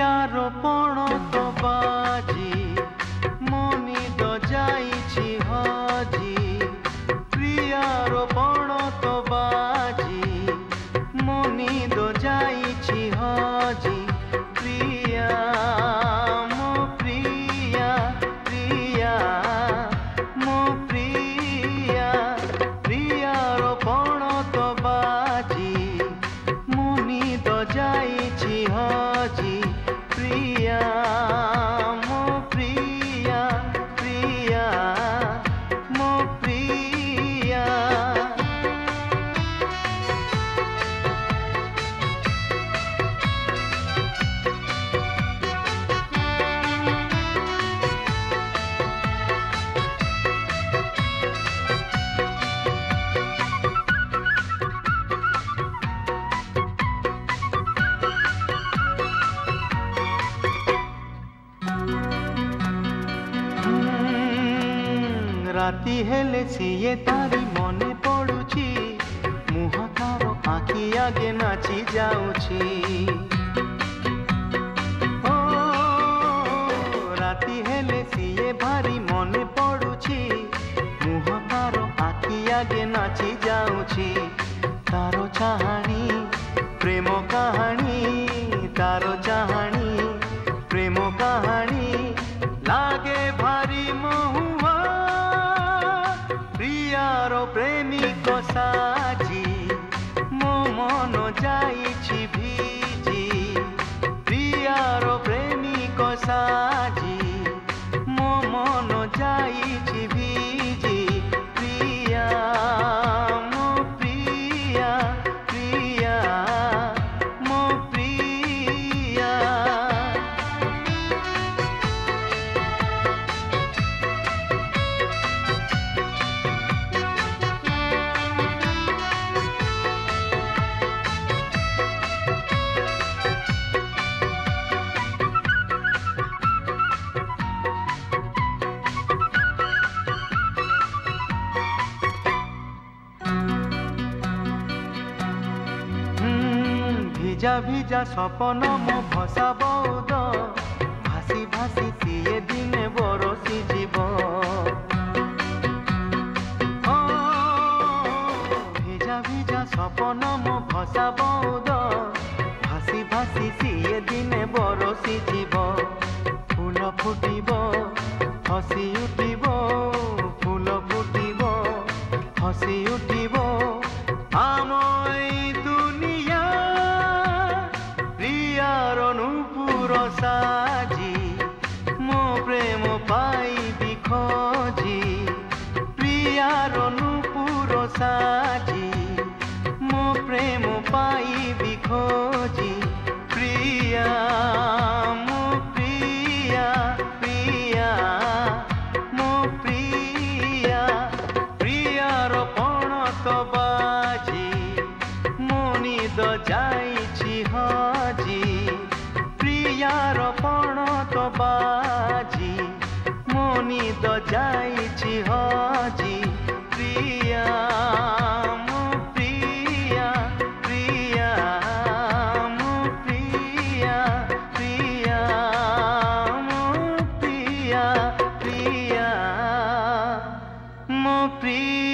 ପ୍ରିୟାରୋପଣ ତ ବାଜି ମନି ତ ଯାଇଛି ହଜି ପ୍ରିୟାରୋପଣ ତ ବାଜି ମନି ତ ଯାଇଛି ହଜି ପ୍ରିୟା ମୋ ପ୍ରିୟା ପ୍ରିୟା ମୋ ପ୍ରିୟା ପ୍ରିୟାରୋପଣ ତ ବାଜି ମନି ତ ଯାଇଛି ହଜି ପ୍ରିୟା ମୋ ପ୍ରିୟା ପ୍ରିୟା ମୋ ପ୍ରିୟା ରାତି ହେଲେ ସିଏ ତାରି ମନେ ପଡୁଛି ମୁହଁ ତାର ଆଖି ଆଗେ ନାଚି ଯାଉଛି ଓ ରାତି ହେଲେ ସିଏ ଭାରି ମନେ ପଡୁଛି ମୁହଁ ତାର ଆଖି ଆଗେ ନାଚି ଯାଉଛି ତାର ଚାହାଣୀ ପ୍ରେମ କାହାଣୀ ତାର ଚାହାଣୀ ପ୍ରେମ କାହାଣୀ ଲାଗେ ଭାରି ମହୁଆ ପ୍ରିୟାର ପ୍ରେମିକ ସାଜି ମୋ ମନ ଯାଇଛି ଭିଜି ପ୍ରିୟାର ପ୍ରେମିକ ସାଜି ମୋ ମନ ଯାଇଛି ଭିଜି ପ୍ରିୟା ମୋ ପ୍ରିୟା ପ୍ରିୟା ମୋ ପ୍ରିୟା ভিজা ভিজা স্বপন মো ভসা বৌদ ভাসি ভাসি সিয়ে দিনে বরসি জীব ভিজা ভিজা স্বপন মো ভসা বৌদ ভাসি ভাসি সিয়ে দিনে বরসি জীব ফুল ফুটিব হসি উঠিব ফুল ফুটিব হসি উঠিব আমই দুনিয়া প্রিয়ার নূপুর সাজি মো প্রেম পাইবি খোঁজি প্রিয়ার নূপুর সাজি মো প্রেম পাইবি খোঁজি প্রিয়া মো প্রিয়া প্রিয়া ମୋ ପ୍ରିୟା ପ୍ରିୟାରୋପଣ ତ ବାଜି ମୋ ନିଦ ଯାଇଛି ହଜି ପ୍ରିୟାରୋପଣ ତ ବାଜି ମୋ ନିଦ ଯାଇଛି ହଜି ପ୍ରିୟା ମୋ ପ୍ରିୟା ପ୍ରିୟା ମୋ ପ୍ରିୟା ପ୍ରିୟା ମୋ ପ୍ରିୟା ପ୍ରିୟା ମୋ ପ୍ରିୟା